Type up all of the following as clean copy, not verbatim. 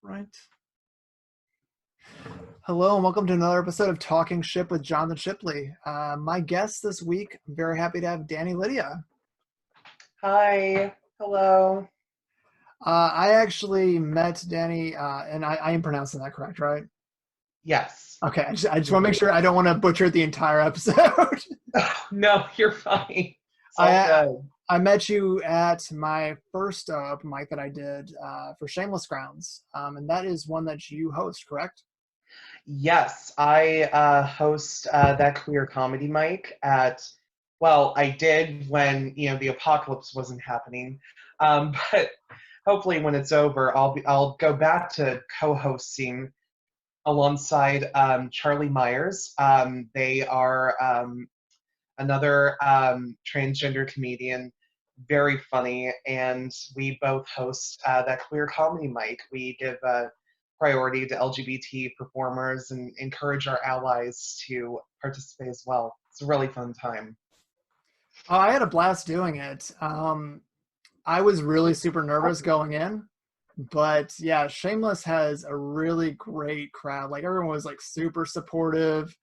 Right. Hello and welcome to another episode of Talking Ship with Jonathan Shipley. My guest this week, I'm very happy to have Danie Lydia. Hi. Hello. I actually met Danie, and I am pronouncing that correct, right? Yes. Okay, I just want to make sure I don't want to butcher the entire episode. No, you're fine. It's all I good. I met you at my first open mic that I did for Shameless Grounds, and that is one that you host, correct? Yes, I host that queer comedy mic I did when, the apocalypse wasn't happening. But hopefully when it's over, I'll go back to co-hosting alongside Charlie Myers. They are another transgender comedian, very funny, and we both host that queer comedy mic. We give priority to LGBT performers and encourage our allies to participate as well. It's a really fun time. Oh, I had a blast doing it. I was really super nervous going in, but yeah, Shameless has a really great crowd. Like everyone was like super supportive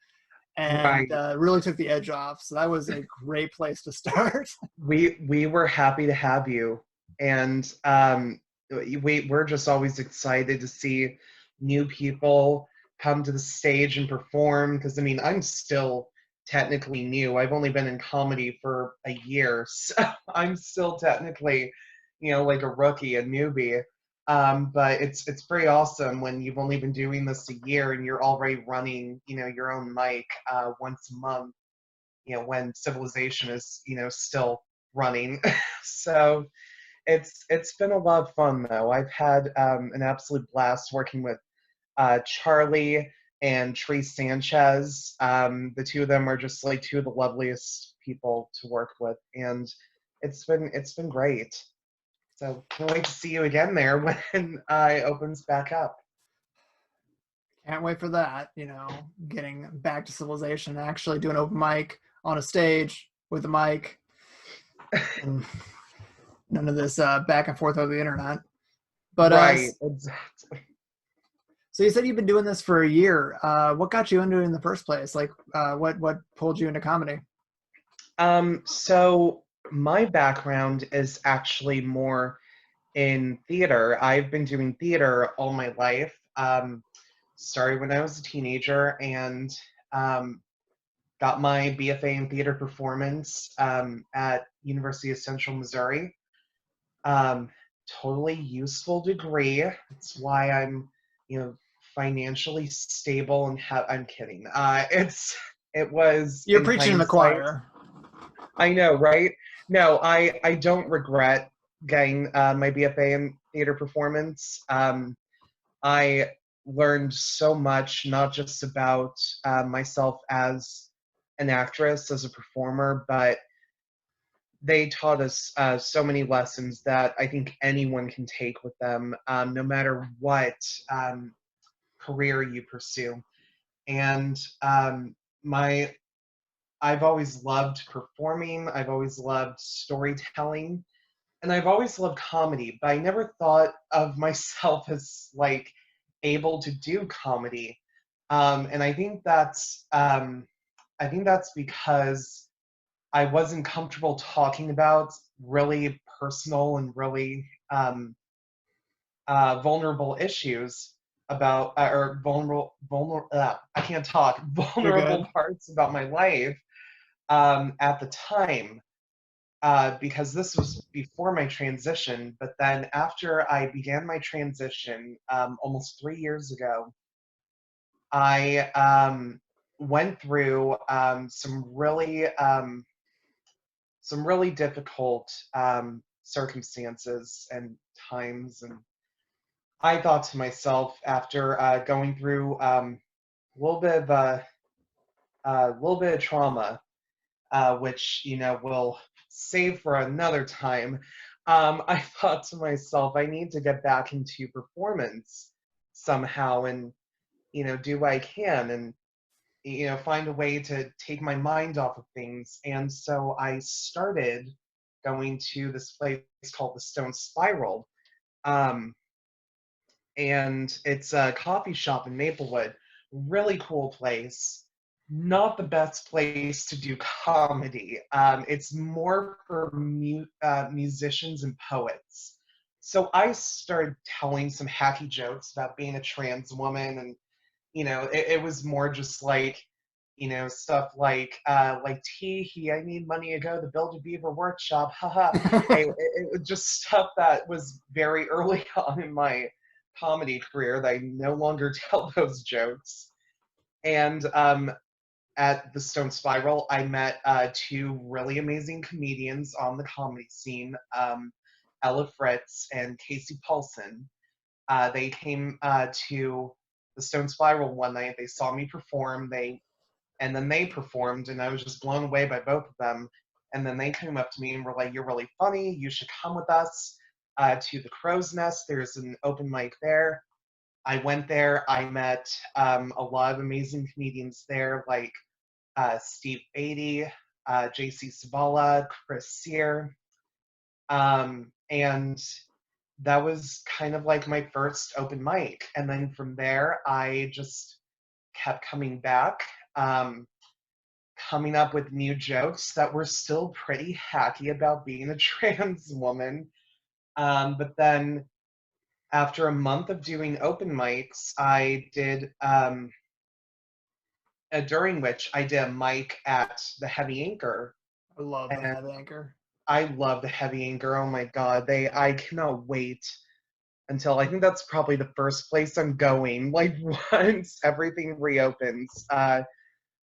and Right. really took the edge off. So that was a great place to start. We were happy to have you, and we're just always excited to see new people come to the stage and perform. Because I mean, I'm still technically new. I've only been in comedy for a year, so I'm still technically, like a rookie, a newbie. But it's pretty awesome when you've only been doing this a year and you're already running, your own mic once a month. When civilization is, still running. So it's been a lot of fun though. I've had an absolute blast working with Charlie and Tree Sanchez. The two of them are just like two of the loveliest people to work with, and it's been great. So can't wait to see you again there when it opens back up. Can't wait for that, getting back to civilization, actually doing open mic on a stage with a mic and none of this back and forth over the internet. But Right, exactly. so you said you've been doing this for a year. What got you into it in the first place? Like, what pulled you into comedy? So my background is actually more in theater. I've been doing theater all my life. Started when I was a teenager and um, got my BFA in theater performance at University of Central Missouri. Um, Totally useful degree. That's why I'm, financially stable and I'm kidding. It was You're in preaching in the hindsight. choir. I know, right? No, I don't regret getting my BFA in theater performance. I learned so much, not just about myself as an actress, as a performer, but they taught us so many lessons that I think anyone can take with them, no matter what career you pursue. And my I've always loved performing. I've always loved storytelling, and I've always loved comedy, but I never thought of myself as like able to do comedy. And I think that's because I wasn't comfortable talking about really personal and really vulnerable issues about or I can't talk You're vulnerable good. parts about my life at the time because this was before my transition. But then after I began my transition almost 3 years ago, I went through some really difficult circumstances and times, and I thought to myself after going through a little bit of trauma, which we'll save for another time. I thought to myself, I need to get back into performance somehow, and do what I can, and find a way to take my mind off of things. And so I started going to this place called the Stone Spiral. Um, and it's a coffee shop in Maplewood. Really cool place. Not the best place to do comedy. It's more for musicians and poets. So I started telling some hacky jokes about being a trans woman, and it was more just like, stuff like tee hee, I need money to go to Build a Beaver workshop, haha. It was just stuff that was very early on in my comedy career that I no longer tell those jokes. And at the Stone Spiral, I met two really amazing comedians on the comedy scene, Ella Fritz and Casey Paulson. They came to the Stone Spiral one night. They saw me perform. And then they performed, and I was just blown away by both of them. And then they came up to me and were like, "You're really funny. You should come with us to the Crow's Nest. There's an open mic there." I went there. I met a lot of amazing comedians there, like Steve Beatty, JC Sabala, Chris Sear. And that was kind of like my first open mic. And then from there, I just kept coming back, coming up with new jokes that were still pretty hacky about being a trans woman. But then after a month of doing open mics, I did, during which I did a mic at the Heavy Anchor. I love the And Heavy Anchor. I love the Heavy Anchor. Oh my God. I cannot wait until, I think that's probably the first place I'm going, like once everything reopens. And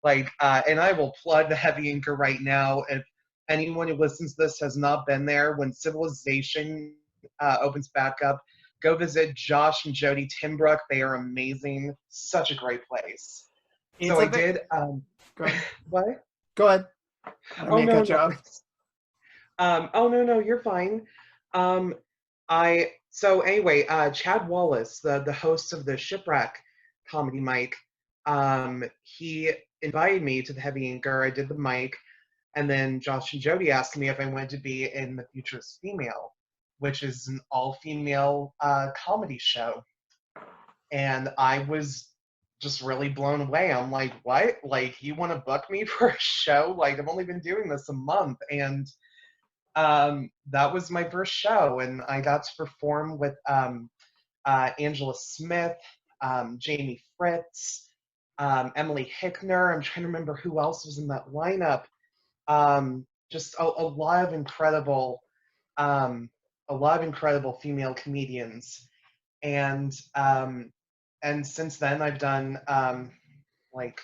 I will plug the Heavy Anchor right now. If anyone who listens to this has not been there, when Civilization opens back up, go visit Josh and Jody Timbrook. They are amazing. Such a great place. So I did. Go ahead. What? Go ahead. I don't mean to cut you off. Oh no, you're fine. So anyway, Chad Wallace, the host of the Shipwreck comedy mic, he invited me to the Heavy Anchor. I did the mic, and then Josh and Jody asked me if I wanted to be in The Future is Female, which is an all-female comedy show. And I was just really blown away. I'm like, what? Like, you want to book me for a show? Like, I've only been doing this a month. And that was my first show. And I got to perform with Angela Smith, Jamie Fritz, Emily Hickner. I'm trying to remember who else was in that lineup. Just a lot of incredible female comedians. And since then I've done like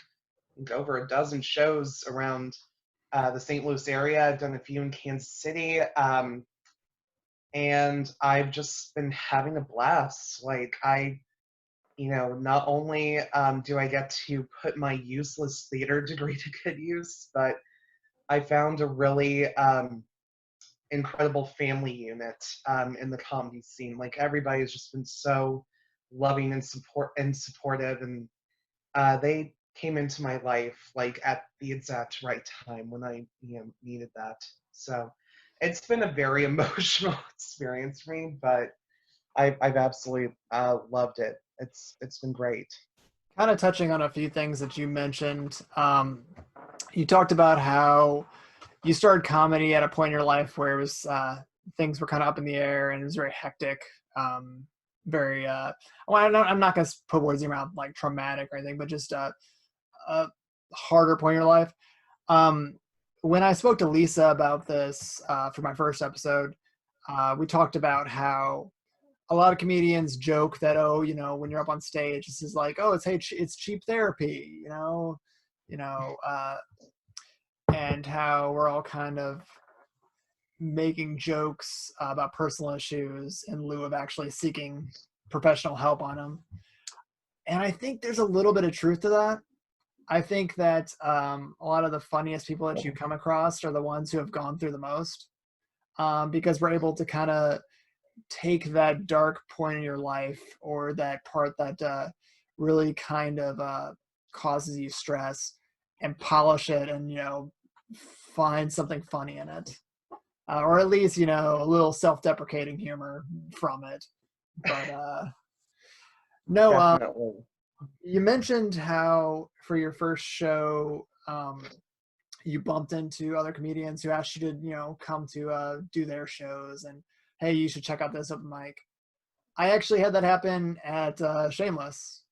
over a dozen shows around the St. Louis area. I've done a few in Kansas City. And I've just been having a blast. Like, not only do I get to put my useless theater degree to good use, but I found a really incredible family unit in the comedy scene. Like, everybody has just been so loving and supportive, and they came into my life like at the exact right time when I needed that. So it's been a very emotional experience for me, but I've absolutely loved it. It's been great. Kind of touching on a few things that you mentioned. You talked about how you started comedy at a point in your life where it was things were kind of up in the air and it was very hectic. Very I'm not going to put words in your mouth like traumatic or anything, but just a harder point in your life. When I spoke to Lisa about this for my first episode, we talked about how a lot of comedians joke that, when you're up on stage, this is like, it's cheap therapy, and how we're all kind of making jokes about personal issues in lieu of actually seeking professional help on them. And I think there's a little bit of truth to that. I think that a lot of the funniest people that you come across are the ones who have gone through the most, because we're able to kind of take that dark point in your life or that part that really kind of causes you stress and polish it and, find something funny in it. Or at least, a little self-deprecating humor from it. But No, Definitely. you mentioned how for your first show, you bumped into other comedians who asked you to, come to do their shows, and hey, you should check out this open mic. I actually had that happen at Shameless.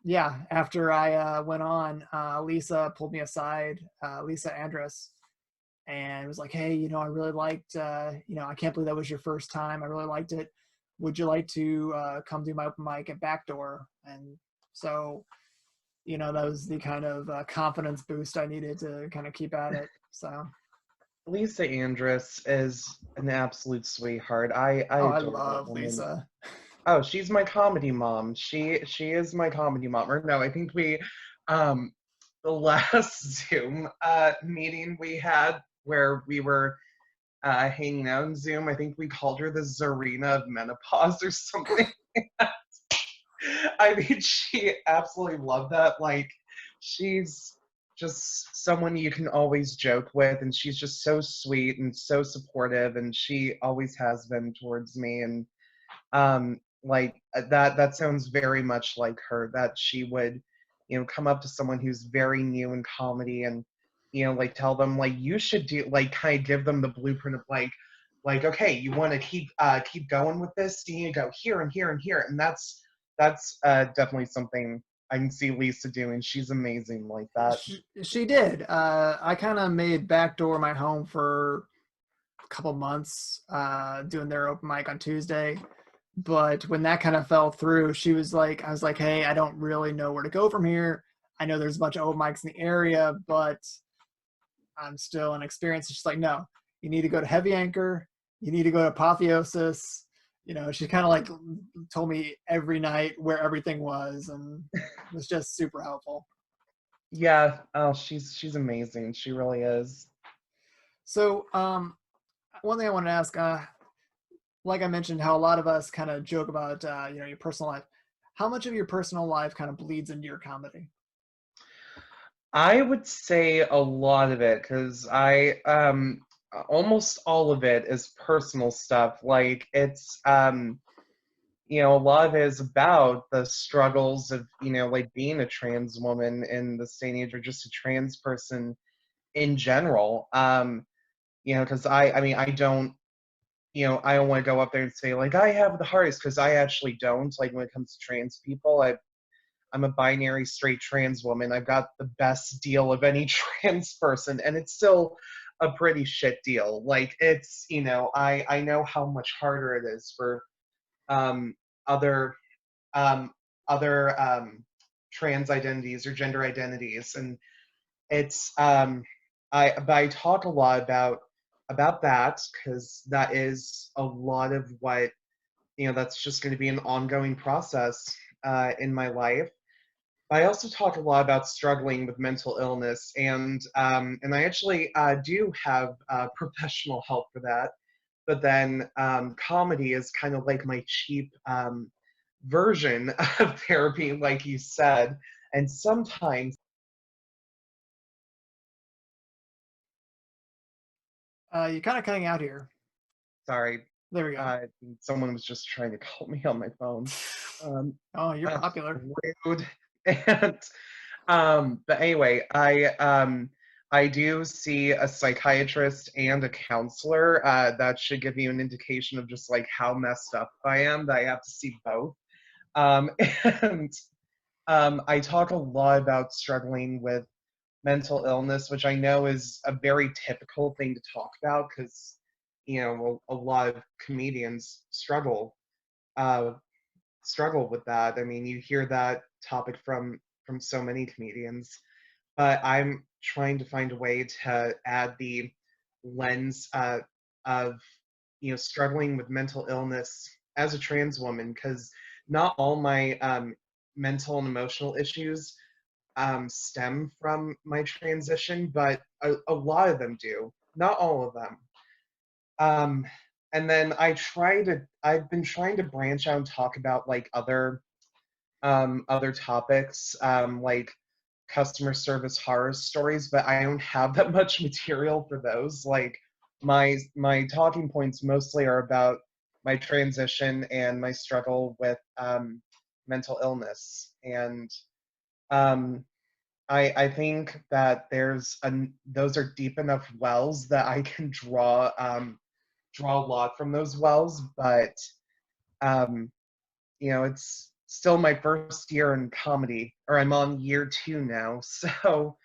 Yeah, after I went on, Lisa pulled me aside, Lisa Andress, and was like, hey, I really liked, I can't believe that was your first time. I really liked it. Would you like to come do my open mic at Backdoor? And so, that was the kind of confidence boost I needed to kind of keep at it. So, Lisa Andress is an absolute sweetheart. I oh, I adore that love woman. Lisa. Oh, she's my comedy mom. She is my comedy mom. Or no, I think we um the last Zoom meeting we had where we were hanging out in Zoom, I think we called her the Zarina of menopause or something. I mean, she absolutely loved that. Like, she's just someone you can always joke with, and she's just so sweet and so supportive, and she always has been towards me. And that sounds very much like her. That she would, come up to someone who's very new in comedy and, like tell them like you should do like kind of give them the blueprint of like okay, you want to keep going with this, you need to go here and here and here, and that's definitely something I can see Lisa doing. She's amazing like that. She did. I kind of made Backdoor my home for a couple months, doing their open mic on Tuesday. But when that kind of fell through, I was like, hey, I don't really know where to go from here. I know there's a bunch of open mics in the area, but I'm still inexperienced. She's like, no, you need to go to Heavy Anchor. You need to go to Apotheosis. She kind of like told me every night where everything was, and was just super helpful. Yeah, oh, she's amazing. She really is. So, one thing I wanted to ask, like I mentioned, how a lot of us kind of joke about, your personal life. How much of your personal life kind of bleeds into your comedy? I would say a lot of it because I almost all of it is personal stuff. Like it's a lot of it is about the struggles of like being a trans woman in this day and age or just a trans person in general. Because I mean I don't want to go up there and say like I have the hardest because I actually don't. Like when it comes to trans people, I'm a binary straight trans woman. I've got the best deal of any trans person, and it's still a pretty shit deal. Like it's, I know how much harder it is for um, other um, other trans identities or gender identities, and it's but I talk a lot about that because that is a lot of what that's just going to be an ongoing process in my life. I also talk a lot about struggling with mental illness, and I actually do have professional help for that. But then comedy is kind of like my cheap version of therapy, like you said. And sometimes, You're kind of cutting out here. sorry, There we go. uh, someone was just trying to call me on my phone. Um, Oh, you're popular. rude. And but anyway, I do see a psychiatrist and a counselor. That should give you an indication of just like how messed up I am. That I have to see both. Um, and I talk a lot about struggling with mental illness, which I know is a very typical thing to talk about because a lot of comedians uh, struggle with that. I mean, you hear that topic from so many comedians, but I'm trying to find a way to add the lens of struggling with mental illness as a trans woman because not all my mental and emotional issues stem from my transition, but a lot of them do. Not all of them. Um, and then I've been trying to branch out and talk about like other topics, like customer service horror stories, but I don't have that much material for those. Like my talking points mostly are about my transition and my struggle with mental illness. And I think that those are deep enough wells that I can draw a lot from those wells, but um, it's still my first year in comedy, or I'm on year 2 now. So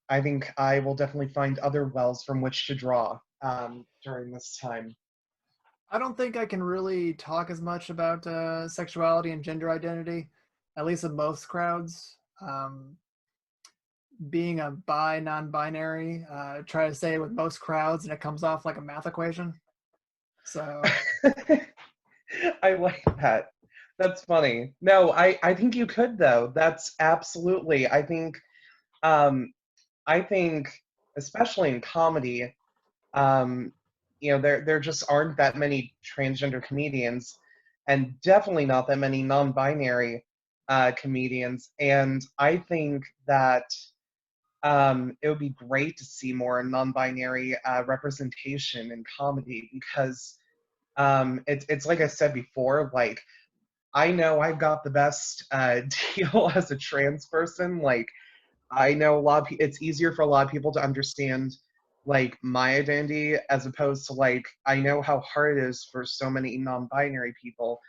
I think I will definitely find other wells from which to draw during this time. I don't think I can really talk as much about sexuality and gender identity, at least in most crowds. Being a non-binary, try to say it with most crowds, and it comes off like a math equation. So I like that. That's funny. No, I think you could though. That's absolutely. I think especially in comedy, um, there just aren't that many transgender comedians, and definitely not that many non-binary comedians. And I think that it would be great to see more non-binary representation in comedy, because it's like I said before, like I know I've got the best deal as a trans person. Like I know a lot of it's easier for a lot of people to understand like my identity, as opposed to like I know how hard it is for so many non-binary people.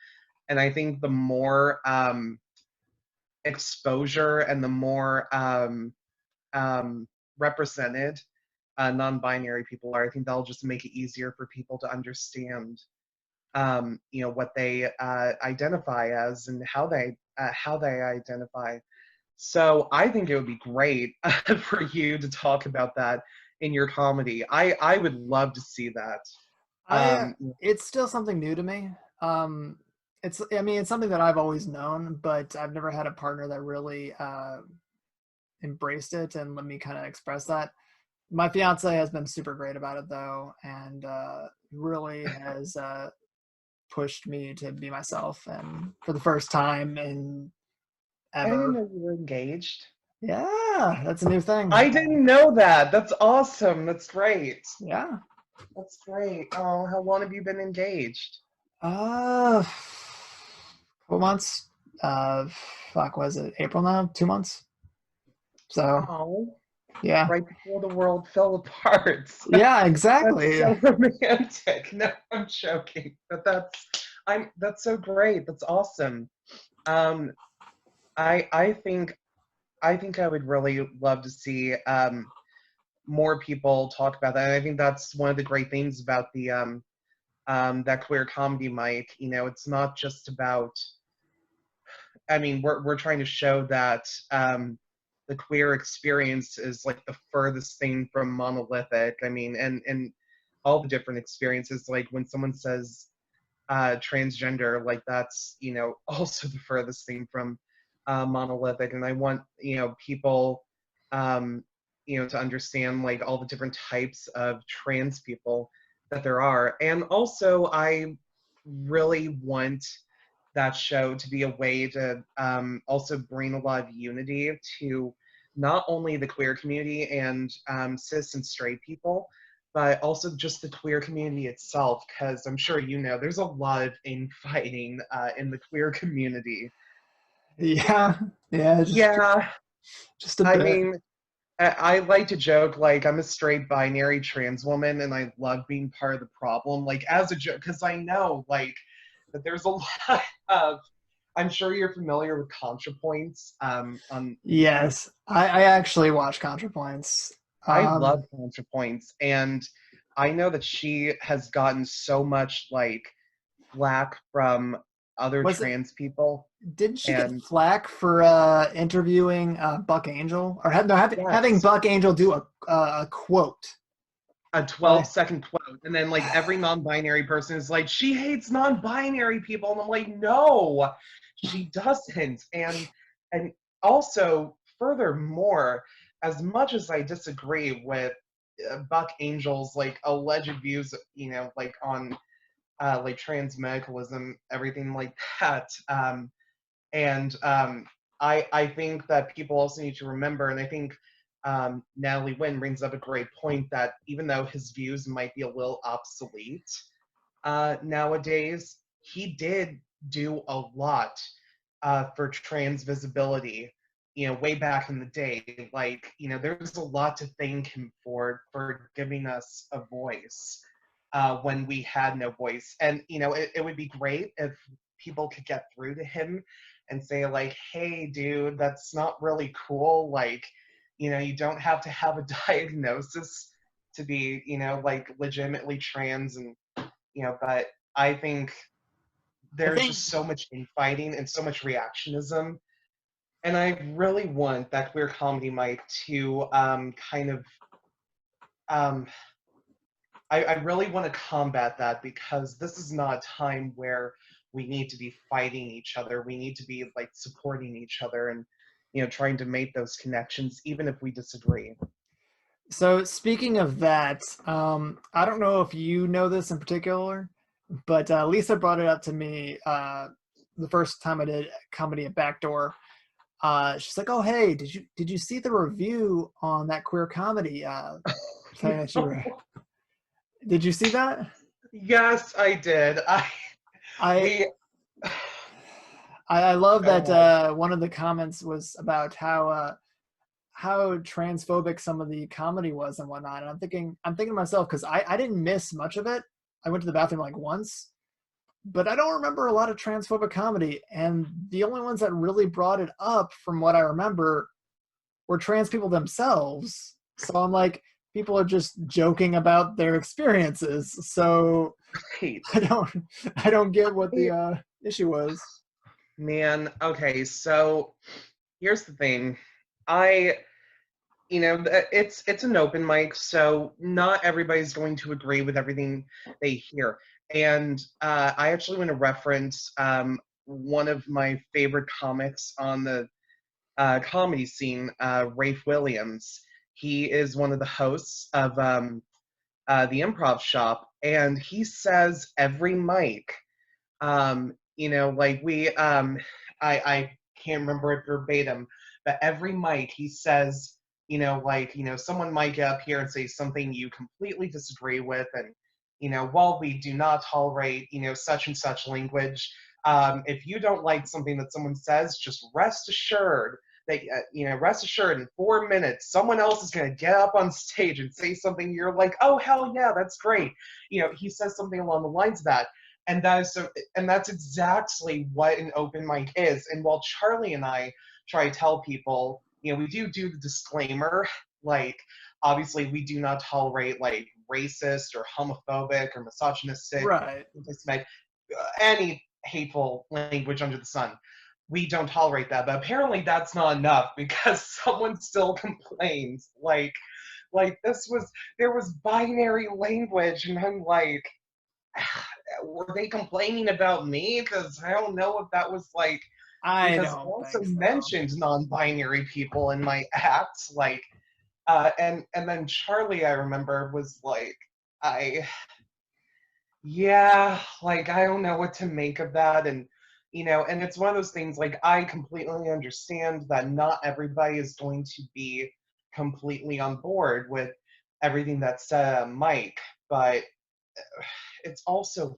And I think the more exposure and the more represented non-binary people are, I think that'll just make it easier for people to understand what they identify as and how they identify. So I think it would be great for you to talk about that in your comedy. I would love to see that. I it's still something new to me. It's something that I've always known, but I've never had a partner that really embraced it and let me kind of express that. My fiance has been super great about it though, and really has pushed me to be myself, and for the first time in I didn't ever. know you were engaged. Yeah, that's a new thing. I didn't know that. That's awesome. That's great. Yeah. That's great. Oh, how long have you been engaged? Uh, couple months. Was it April now? 2 months. So Oh, yeah, right before the world fell apart. yeah, That's exactly. so romantic. No, I'm joking. But that's so great. That's awesome. Um, I think I would really love to see more people talk about that. And I think that's one of the great things about the that queer comedy mic. It's not just about. I mean, we're trying to show that the queer experience is like the furthest thing from monolithic. I mean, and all the different experiences. Like when someone says transgender, like that's also the furthest thing from monolithic. And I want people to understand like all the different types of trans people that there are. And also I really want that show to be a way to also bring a lot of unity to not only the queer community and cis and straight people, but also just the queer community itself, because I'm sure there's a lot of infighting in the queer community. Yeah, yeah, Yeah, just a I bit. mean, I like to joke like I'm a straight binary trans woman, and I love being part of the problem, like as a joke, because I know like that there's a lot of. I'm sure you're familiar with ContraPoints. On Yes, I actually watch ContraPoints. I love Um, ContraPoints, and I know that she has gotten so much like flack from other was it? trans people, Didn't she get and flack for interviewing Buck Angel, or having yes, Buck Angel do a quote? a Right. 12-second quote, and then like every non-binary person is like, she hates non-binary people, and I'm like, no, she doesn't. And also, furthermore, as much as I disagree with Buck Angel's like alleged views, like on like trans medicalism, everything like that, and I think that people also need to remember, and I think Natalie Wynn brings up a great point, that even though his views might be a little obsolete nowadays, he did do a lot for trans visibility, way back in the day. Like, there's a lot to thank him for giving us a voice when we had no voice. And, it would be great if people could get through to him and say, like, hey, dude, that's not really cool. Like, you don't have to have a diagnosis to be, like, legitimately trans. And, but I think I there's think just so much infighting and so much reactionism. And I really want that queer comedy mic to kind of, um, I really want to combat that, because this is not a time where we need to be fighting each other. We need to be like supporting each other and, trying to make those connections, even if we disagree. so. Speaking of that, I don't know if you know this in particular, but Lisa brought it up to me the first time I did comedy at Backdoor. She's like, "Oh, hey, did you see the review on that queer comedy thing that you were? Did you see that?" Yes, I did. I We, I love go that ahead. one of the comments was about how transphobic some of the comedy was and whatnot. And I'm thinking to myself, because I didn't miss much of it. I went to the bathroom like once, but I don't remember a lot of transphobic comedy. And the only ones that really brought it up, from what I remember, were trans people themselves. So I'm like, people are just joking about their experiences. So Right. I don't I don't get what I- the issue was. Man, okay, so here's the thing. I it's an open mic, so not everybody's going to agree with everything they hear. And I actually want to reference one of my favorite comics on the comedy scene, Rafe Williams. He is one of the hosts of the Improv Shop, and he says every mic, like I can't remember it verbatim, but every mic he says, like, someone might get up here and say something you completely disagree with, and, while we do not tolerate, such and such language, if you don't like something that someone says, just rest assured that, rest assured in 4 minutes, someone else is going to get up on stage and say something you're like, oh, hell yeah, that's great. He says something along the lines of that. And that is so, and that's exactly what an open mic is. And while Charlie and I try to tell people, we do the disclaimer, like, obviously we do not tolerate like racist or homophobic or misogynistic, Right. anti-Semitic, any hateful language under the sun. We don't tolerate that. But apparently that's not enough, because someone still complains. Like there was binary language, and I'm like, were they complaining about me? Because I don't know if that was like, I because I don't also think so. mentioned non-binary people in my act, like, and then Charlie, I remember, was like, I, yeah, like, I don't know what to make of that. And, and it's one of those things, like, I completely understand that not everybody is going to be completely on board with everything that's said on mic, but it's also,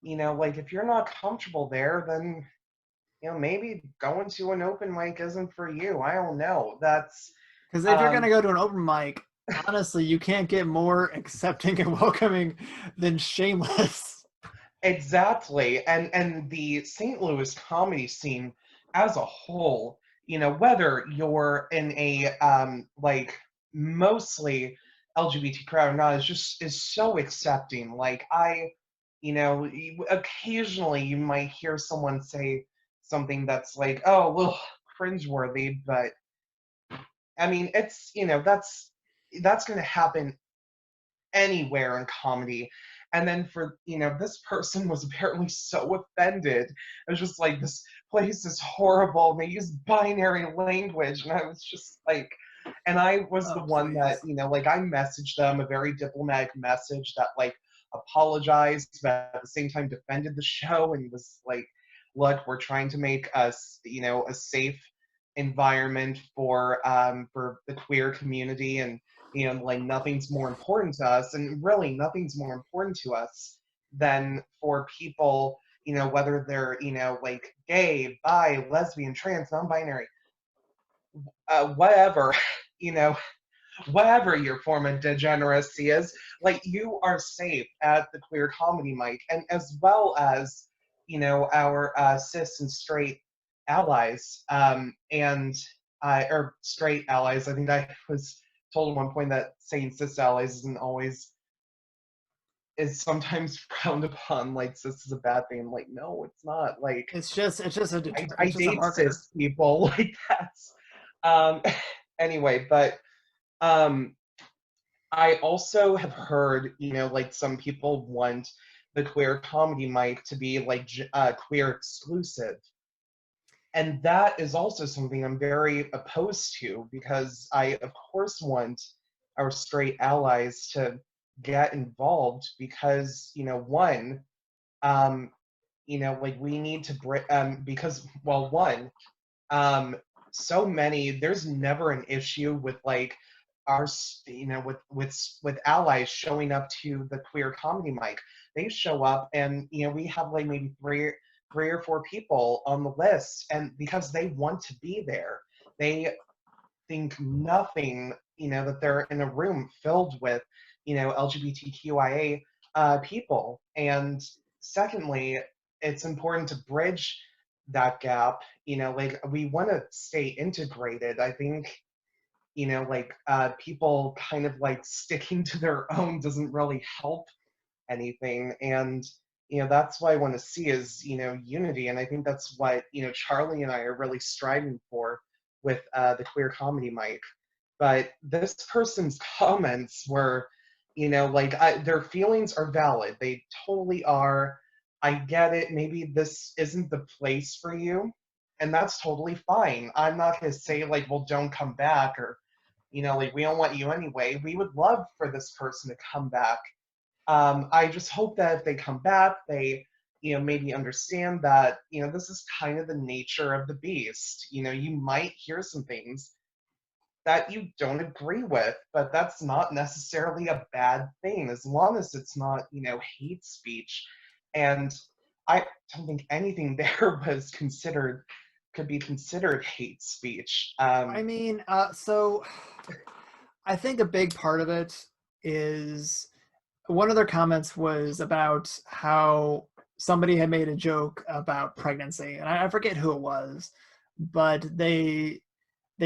like, if you're not comfortable there, then, maybe going to an open mic isn't for you. I don't know. That's, Because if you're um, gonna go to an open mic, honestly, you can't get more accepting and welcoming than Shameless. exactly. And the St. Louis comedy scene as a whole, whether you're in a, like, mostly LGBT crowd or not, is so accepting. Like, occasionally you might hear someone say something that's like, oh, a little cringeworthy, but I mean, it's, that's going to happen anywhere in comedy. And then for, this person was apparently so offended. It was just like, this place is horrible, and they use binary language. And I was just like, and I was the Oh, one that, please. like, I messaged them a very diplomatic message that, like, apologized, but at the same time defended the show and was like, look, we're trying to make us, a safe environment for the queer community. And, like, nothing's more important to us, and really nothing's more important to us than for people, whether they're, like gay, bi, lesbian, trans, non-binary, whatever, you know, whatever your form of degeneracy is, like you are safe at the Queer Comedy Mic, and as well as, our cis and straight allies, or straight allies. I think I was told at one point that saying cis allies is sometimes frowned upon, like cis is a bad thing. Like, no, it's not. Like, I It's just a date marker. cis people. Like that's um anyway, but um I also have heard, like some people want the Queer Comedy Mic to be like queer exclusive. And that is also something I'm very opposed to, because I, of course, want our straight allies to get involved because, one, um, like we need to because, well, one, um so many, there's never an issue with like our with allies showing up to the Queer Comedy Mic. They show up, and we have like maybe three or four people on the list, and because they want to be there, they think nothing, that they're in a room filled with, LGBTQIA people. And secondly, it's important to bridge that gap. Like we want to stay integrated. I think, like people kind of like sticking to their own doesn't really help anything. And that's what I want to see is unity. And I think that's what Charlie and I are really striving for with the Queer Comedy Mic. But this person's comments were, like their feelings are valid. They totally are. I get it. Maybe this isn't the place for you, and that's totally fine. I'm not going to say like, well, don't come back, or like we don't want you anyway. We would love for this person to come back. I just hope that if they come back, they, maybe understand that, this is kind of the nature of the beast. You might hear some things that you don't agree with, but that's not necessarily a bad thing as long as it's not, hate speech. And I don't think anything there could be considered hate speech. I mean, so I think a big part of it is one of their comments was about how somebody had made a joke about pregnancy, and I forget who it was, but they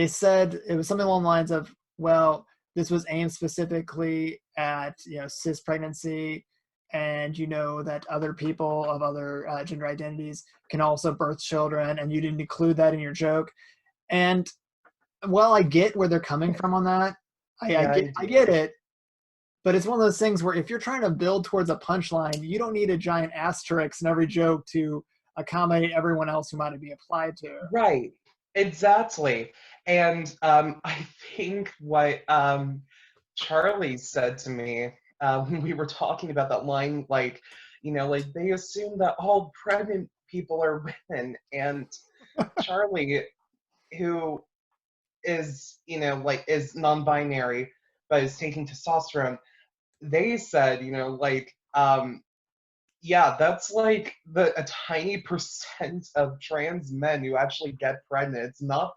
said it was something along the lines of, well, this was aimed specifically at cis pregnancy, and that other people of other gender identities can also birth children, and you didn't include that in your joke. And while I get where they're coming from on that, Yeah, I get it, but it's one of those things where if you're trying to build towards a punchline, you don't need a giant asterisk in every joke to accommodate everyone else who might be applied to. right. Exactly. And I think what Charlie said to me when we were talking about that line, like, like they assume that all pregnant people are women. And Charlie, who is, like is non-binary, but is taking testosterone, they said, like, yeah, that's like a tiny percent of trans men who actually get pregnant. It's not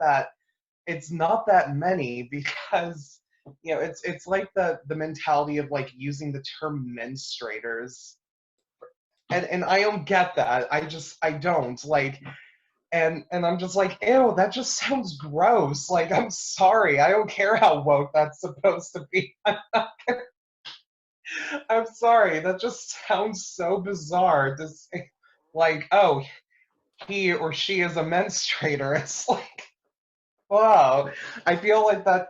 that many, because it's like the mentality of like using the term menstruators, and I don't get that. I don't like, and I'm just like, ew, that just sounds gross. Like, I'm sorry, I don't care how woke that's supposed to be. I'm sorry, that just sounds so bizarre to say, like, oh, he or she is a menstruator. It's like, wow, I feel like that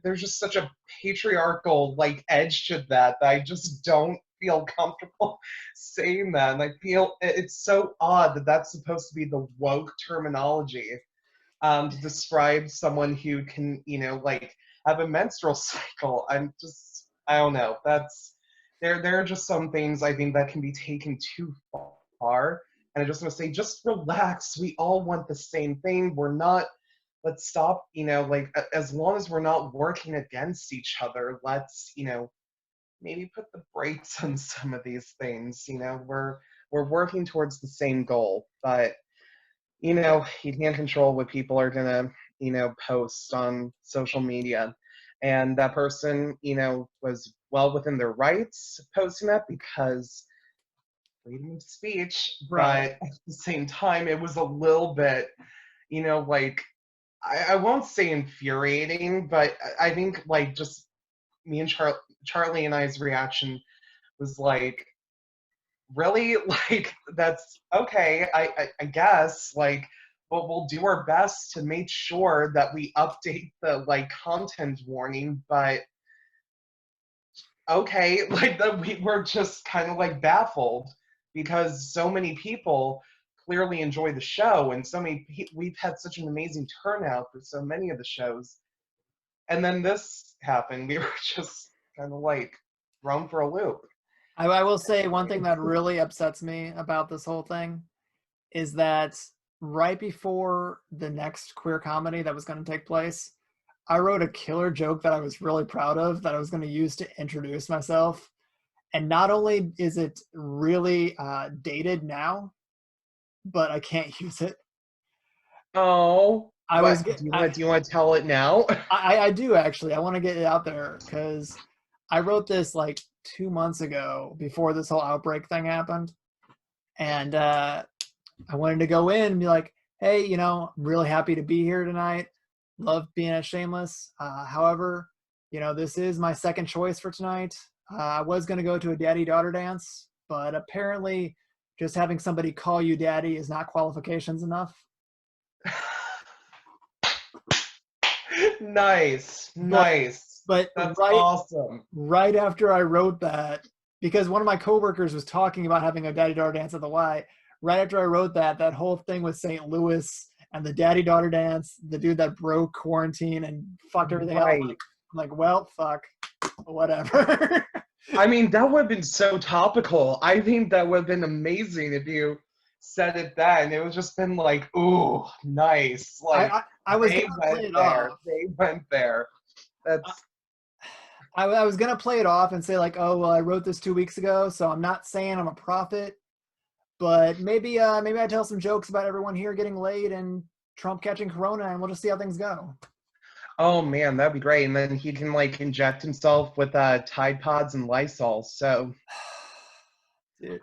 there's just such a patriarchal like edge to that I just don't feel comfortable saying that, and I feel it's so odd that that's supposed to be the woke terminology to describe someone who can, like have a menstrual cycle. I don't know. There are just some things I think that can be taken too far. And I just want to say, just relax. We all want the same thing. Let's stop, like as long as we're not working against each other, let's, maybe put the brakes on some of these things. we're working towards the same goal. But, you know, you can't control what people are going to, you know, post on social media. And that person, you know, was well within their rights posting that because freedom of speech. Right. But at the same time, it was a little bit, you know, like, I won't say infuriating, but I think like just me and Charlie and I's reaction was like, really? Like, that's okay, I guess, like, but we'll do our best to make sure that we update the like content warning, but okay, like that we were just kind of like baffled because so many people clearly enjoy the show and so many we've had such an amazing turnout for so many of the shows, and then this happened. We were just kind of like thrown for a loop. I will say one thing that really upsets me about this whole thing is that right before the next queer comedy that was going to take place, I wrote a killer joke that I was really proud of that I was going to use to introduce myself. And not only is it really dated now, but I can't use it. Oh, I was what do you want to tell it now? I do actually. I want to get it out there because I wrote this like 2 months ago before this whole outbreak thing happened. And I wanted to go in and be like, hey, you know, I'm really happy to be here tonight. Love being at Shameless. However, you know, this is my second choice for tonight. I was going to go to a daddy-daughter dance, but apparently just having somebody call you daddy is not qualifications enough. Nice, nice. But That's awesome. right after I wrote that, because one of my coworkers was talking about having a daddy-daughter dance at the Y, right after I wrote that, that whole thing with St. Louis and the daddy-daughter dance, the dude that broke quarantine and fucked everything up. I'm like, well, fuck, whatever. I mean, that would have been so topical. I think that would have been amazing if you said it then. It would just been like, ooh, nice. Like I was they gonna play went it there. off. They went there. That's I was gonna play it off and say like, oh well, I wrote this 2 weeks ago, so I'm not saying I'm a prophet, but maybe I tell some jokes about everyone here getting laid and Trump catching corona, and we'll just see how things go. oh man, that'd be great. And then he can like inject himself with Tide Pods and Lysol. So Dude,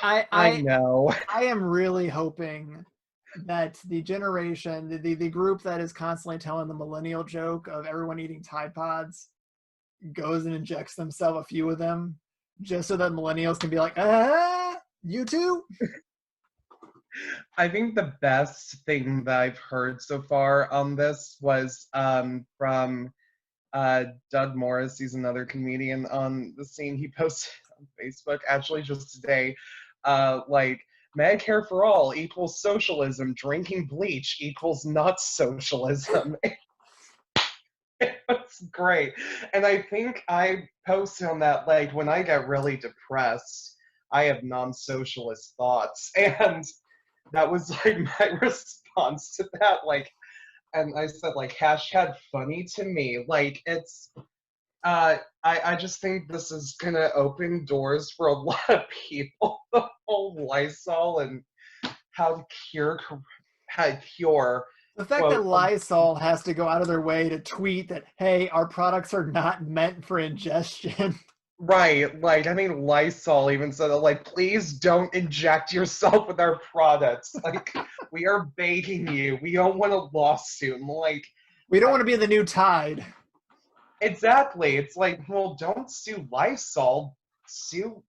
I know. I am really hoping that the generation, the group that is constantly telling the millennial joke of everyone eating Tide Pods goes and injects themselves a few of them just so that millennials can be like, you too? I think the best thing that I've heard so far on this was from Doug Morris. He's another comedian on the scene. He posted on Facebook actually just today, like Medicare for all equals socialism. Drinking bleach equals not socialism. It was great. And I think I posted on that, like, when I get really depressed, I have non-socialist thoughts. And that was like my response to that. Like, and I said, like, hashtag funny to me. Like, it's, I just think this is gonna open doors for a lot of people. The whole Lysol and how to cure, The fact that quote, Lysol has to go out of their way to tweet that, hey, our products are not meant for ingestion. right, like I think Lysol even said that, like, please don't inject yourself with our products. Like, we are begging you. We don't want a lawsuit. And, like, We don't want to be the new Tide. exactly. It's like, well, don't sue Lysol. Sue,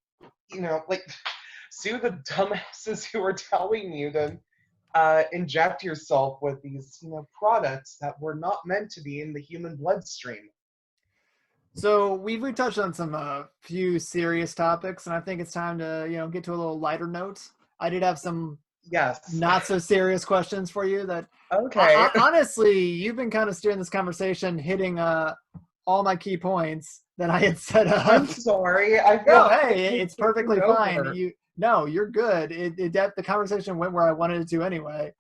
you know, like, sue the dumbasses who are telling you to inject yourself with these, you know, products that were not meant to be in the human bloodstream. So we've touched on some few serious topics, and I think it's time to get to a little lighter note. I did have some Yes. not so serious questions for you that Okay. honestly, you've been kind of steering this conversation, hitting all my key points that I had set up. I'm sorry. I feel No, hey, it's perfectly fine. You're good. The conversation went where I wanted it to anyway.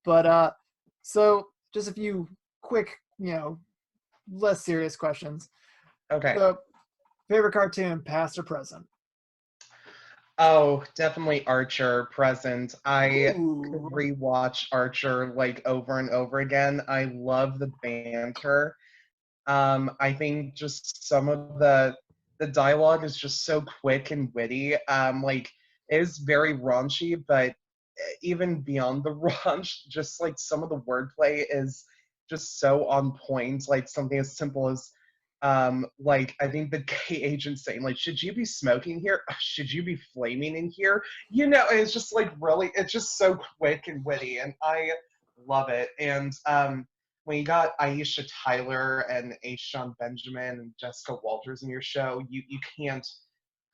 But so just a few quick, less serious questions. Okay. So, favorite cartoon, past or present? Oh, definitely Archer present. I could Ooh. rewatch Archer like over and over again. I love the banter. I think just some of the dialogue is just so quick and witty. Like it is very raunchy, but even beyond the raunch, just like some of the wordplay is just so on point. Like something as simple as like I think the gay agent saying like, should you be smoking here? Should you be flaming in here? You know, it's just like really, it's just so quick and witty, and I love it. And when you got Aisha Tyler and Aishan Benjamin and Jessica Walters in your show, you can't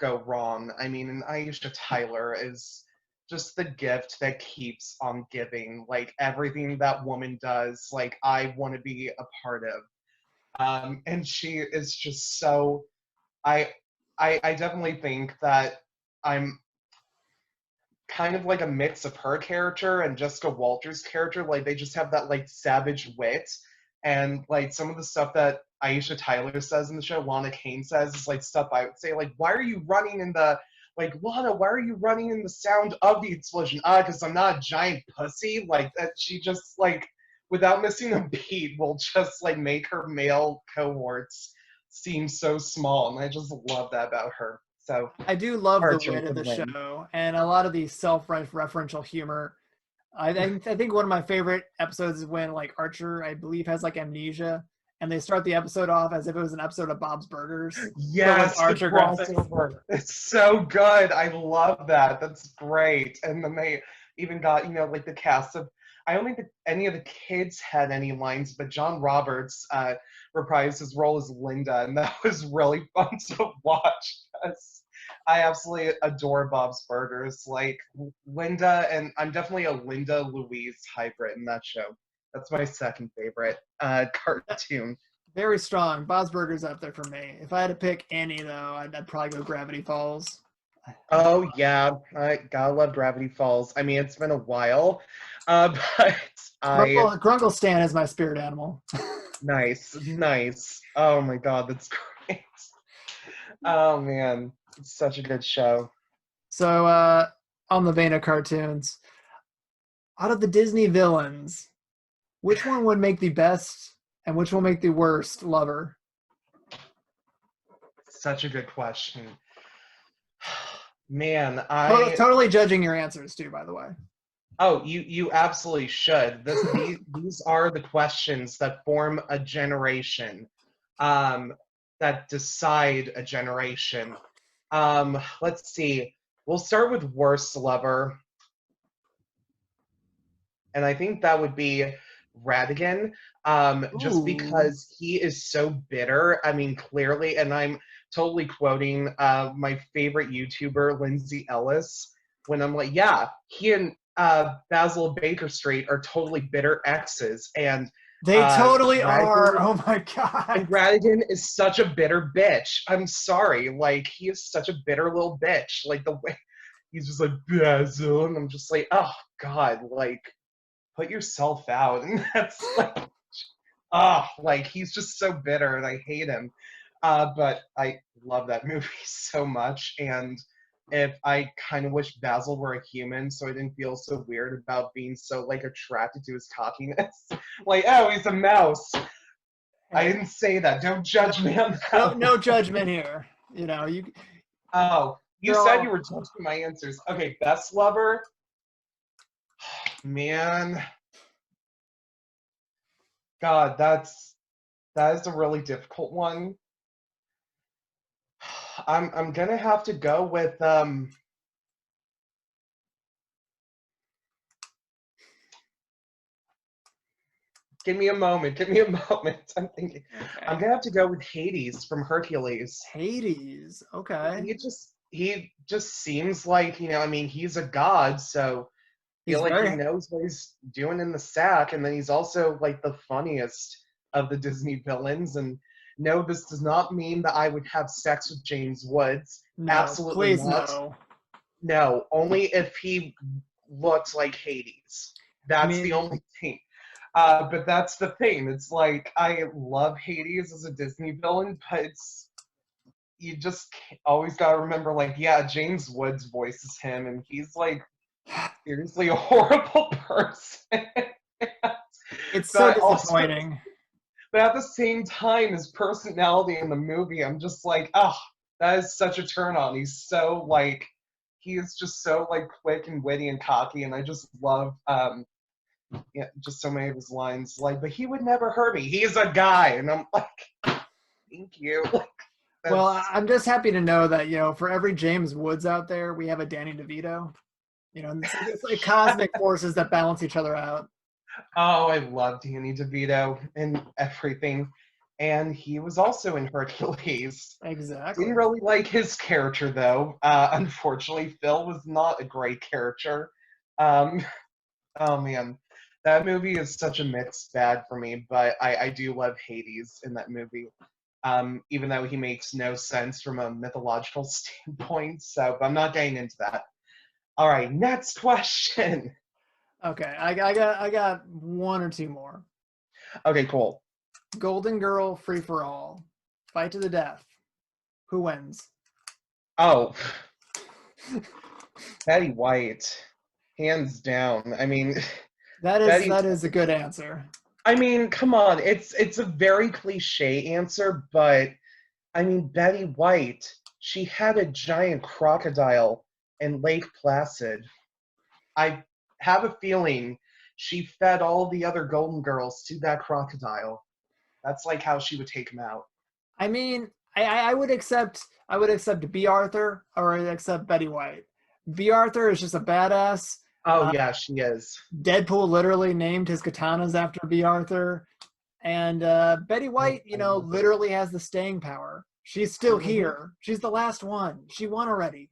go wrong. I mean, and Aisha Tyler is just the gift that keeps on giving. Like everything that woman does, like I want to be a part of. And she is just so. I, I definitely think that I'm kind of like a mix of her character and Jessica Walters' character. Like they just have that like savage wit, and like some of the stuff that Aisha Tyler says in the show, Lana Kane says is like stuff I would say. Like, why are you running in the like Lana? Why are you running in the sound of the explosion? Because I'm not a giant pussy. Like that. She just like without missing a beat will just like make her male cohorts seem so small, and I just love that about her. So I do love the Archer wit of could the win. show and a lot of the self-referential humor. I think one of my favorite episodes is when like Archer, I believe, has like amnesia, and they start the episode off as if it was an episode of Bob's Burgers, but with Yes, the Archer graphics. crossover. It's so good. I love that. That's great. And then they even got, you know, like the cast of, I don't think that any of the kids had any lines, but John Roberts reprised his role as Linda, and that was really fun to watch because I absolutely adore Bob's Burgers. Like Linda, and I'm definitely a Linda Louise hybrid in that show. That's my second favorite cartoon. Very strong. Bob's Burgers up there for me. If I had to pick any though, I'd probably go Gravity Falls. I Oh yeah, I gotta love Gravity Falls. I mean, it's been a while, but I Grunkle Stan is my spirit animal. nice, nice. Oh my God, that's great. Oh man, it's such a good show. So, on the vein of cartoons, out of the Disney villains, which one would make the best and which will make the worst lover? Such a good question. Man, Totally judging your answers too, by the way. oh, you absolutely should. These are the questions that form a generation, um, that decide a generation. Let's see. We'll start with worst lover, and I think that would be Radigan, just Ooh. because he is so bitter. I mean, clearly, and I'm totally quoting my favorite YouTuber, Lindsay Ellis, when I'm like, yeah, he and Basil Baker Street are totally bitter exes, and They uh, totally are. Radigan Oh my god. and Radigan is such a bitter bitch. I'm sorry, like he is such a bitter little bitch. Like the way he's just like Basil, and I'm just like, oh God, like put yourself out. And that's like, like he's just so bitter and I hate him. But I love that movie so much. And if I kind of wish Basil were a human so I didn't feel so weird about being so like attracted to his cockiness. Like, oh, he's a mouse. I Hey, didn't say that. Don't no, judge me on no, that no one. judgment here. You know, Oh, you they're said you all. were judging my answers. Okay, best lover. Man, God, that is a really difficult one. I'm gonna have to go with give me a moment, give me a moment. I'm thinking I'm Okay. gonna have to go with Hades from Hercules. Hades. Okay. He just seems like, you know, I mean, he's a god, so I feel He's like he very. knows what he's doing in the sack, and then he's also like the funniest of the Disney villains. And no, this does not mean that I would have sex with James Woods. No, Absolutely please not. no. No, only if he looks like Hades. I That's the mean, only thing. But that's the thing. It's like I love Hades as a Disney villain, but it's you just always gotta remember, like, yeah, James Woods voices him, and he's like seriously a horrible person. It's so but also, disappointing. but at the same time, his personality in the movie, I'm just like, oh, that is such a turn on. He's so like, he is just so like quick and witty and cocky, and I just love yeah, just so many of his lines. Like, but he would never hurt me. He's a guy, and I'm like, thank you. Like, Well, that's I'm just happy to know that, for every James Woods out there, we have a Danny DeVito. It's like cosmic forces that balance each other out. oh, I love Danny DeVito and everything. And he was also in Hercules. Didn't Exactly. really like his character though. Unfortunately, Phil was not a great character. Um, oh man, that movie is such a mixed bag for me. But I do love Hades in that movie. Even though he makes no sense from a mythological standpoint. So, but I'm not getting into that. All right, next question. Okay, I got one or two more. Okay, cool. Golden Girl, free for all, fight to the death. Who wins? Oh, Betty White, hands down. I mean, That is Betty. that is a good answer. I mean, come on. It's a very cliche answer, but I mean, Betty White. She had a giant crocodile in Lake Placid. I have a feeling she fed all the other Golden Girls to that crocodile. That's like how she would take them out. I mean, I would accept B. Arthur or I'd accept Betty White. B. Arthur is just a badass. Oh Uh, yeah, she is. Deadpool literally named his katanas after B. Arthur. And Betty White, I love it. literally has the staying power. She's still Mhm. here. She's the last one. She won already.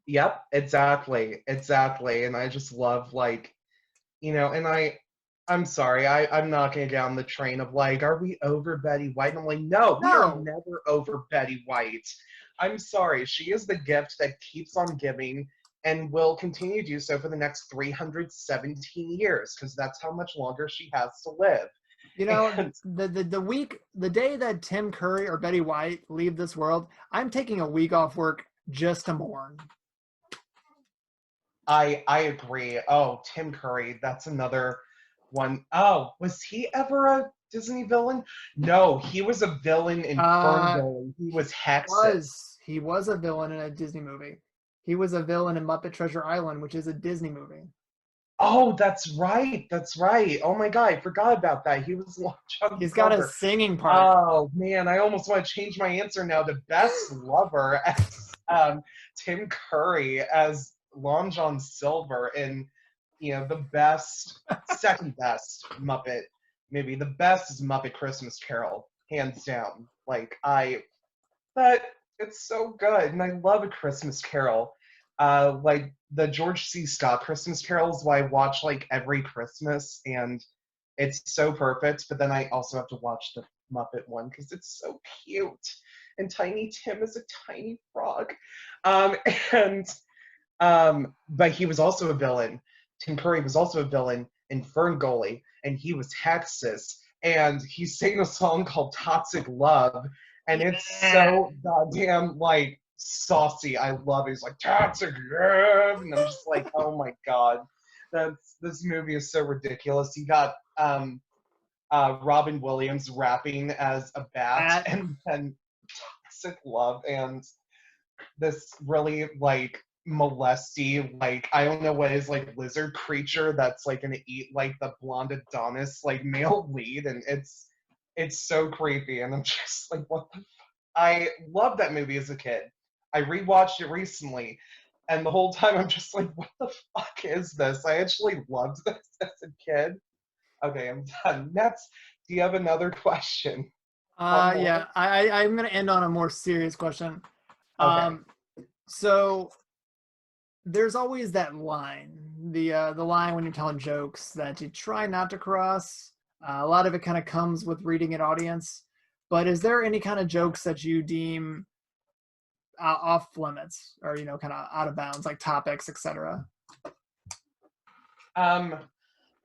Yep, exactly, exactly. And I just love like, and I'm sorry, I'm not gonna get on the train of like, are we over Betty White? And I'm like, no, we are No, never over Betty White. I'm sorry, she is the gift that keeps on giving and will continue to do so for the next 317 years, because that's how much longer she has to live. And the day that Tim Curry or Betty White leave this world, I'm taking a week off work just to mourn. I agree. Oh, Tim Curry, that's another one. Oh, was he ever a Disney villain? No, he was a villain in Uh, Ferngully. He was he Hexus. was a villain in a Disney movie. He was a villain in Muppet Treasure Island, which is a Disney movie. Oh, that's right. That's right. Oh my God, I forgot about that. He was Long John He's got a Silver. singing part. Oh man, I almost want to change my answer now to best lover as Tim Curry as Long John Silver in the best, second best Muppet maybe the best is Muppet Christmas Carol, hands down. But it's so good, and I love A Christmas Carol. Like the George C. Scott Christmas carols, why I watch like every Christmas, and it's so perfect. But then I also have to watch the Muppet one because it's so cute, and Tiny Tim is a tiny frog. Um, and but he was also a villain. Tim Curry was also a villain in Ferngully, and he was Hexus, and he sang a song called "Toxic Love," and it's Yeah. so goddamn like saucy. I love it. He's like "Toxic Love," and I'm just like, oh my god, this movie is so ridiculous. You got Robin Williams rapping as a bat, That and then "Toxic Love," and this really like molesty, like I don't know what is like lizard creature that's like gonna eat like the blonde Adonis like male lead, and it's so creepy, and I'm just like, what the I loved that movie as a kid. I rewatched it recently, and the whole time I'm just like, what the fuck is this? I actually loved this as a kid. Okay, I'm done. Next, do you have another question? One more? yeah, I'm gonna end on a more serious question. Okay. Um, so there's always that line, the line when you're telling jokes that you try not to cross. A lot of it kind of comes with reading an audience. But is there any kind of jokes that you deem off limits or kind of out of bounds, like topics, etc.? Um,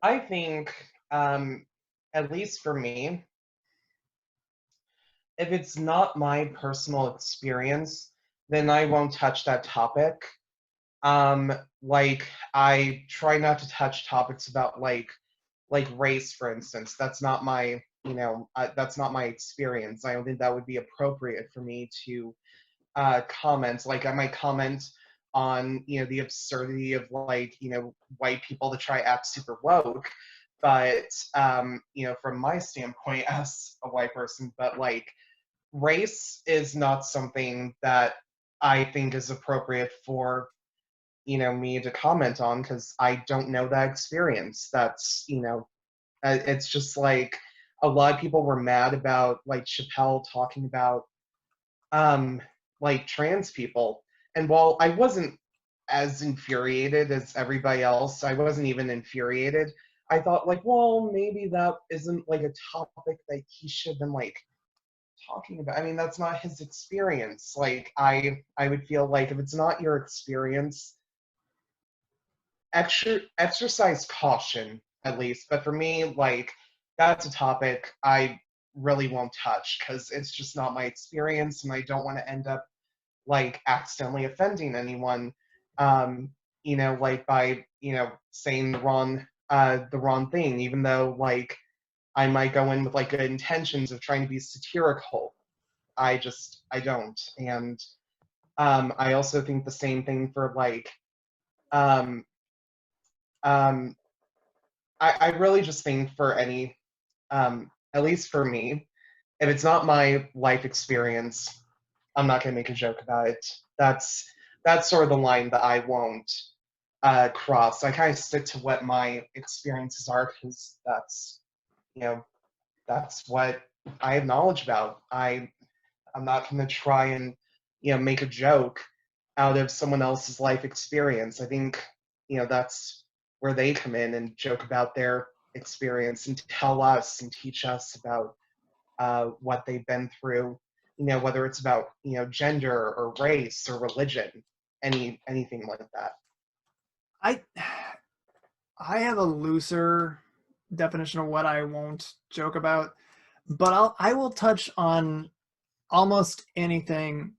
I think, at least for me, if it's not my personal experience, then I won't touch that topic. Um, like I try not to touch topics about like race, for instance. That's not my, that's not my experience. I don't think that would be appropriate for me to comment. Like I might comment on, the absurdity of like, white people to try act super woke. But from my standpoint as a white person, but like race is not something that I think is appropriate for, me to comment on because I don't know that experience. That's, it's just like a lot of people were mad about like Chappelle talking about um like trans people. And while I wasn't as infuriated as everybody else, I wasn't even infuriated. I thought like, well, maybe that isn't like a topic that he should have been like talking about. I mean, that's not his experience. Like I would feel like if it's not your experience, exercise caution at least. But for me, like that's a topic I really won't touch because it's just not my experience, and I don't want to end up like accidentally offending anyone. Um, like by saying the wrong thing, even though like I might go in with like good intentions of trying to be satirical. I don't. And I also think the same thing for like um, um, I really just think for any, at least for me, if it's not my life experience, I'm not gonna make a joke about it. That's sort of the line that I won't cross. I kind of stick to what my experiences are because you know that's what I have knowledge about. I'm not gonna try and make a joke out of someone else's life experience. I think that's where they come in and joke about their experience and tell us and teach us about what they've been through, whether it's about gender or race or religion, anything like that. I I have a looser definition of what I won't joke about, but I will touch on almost anything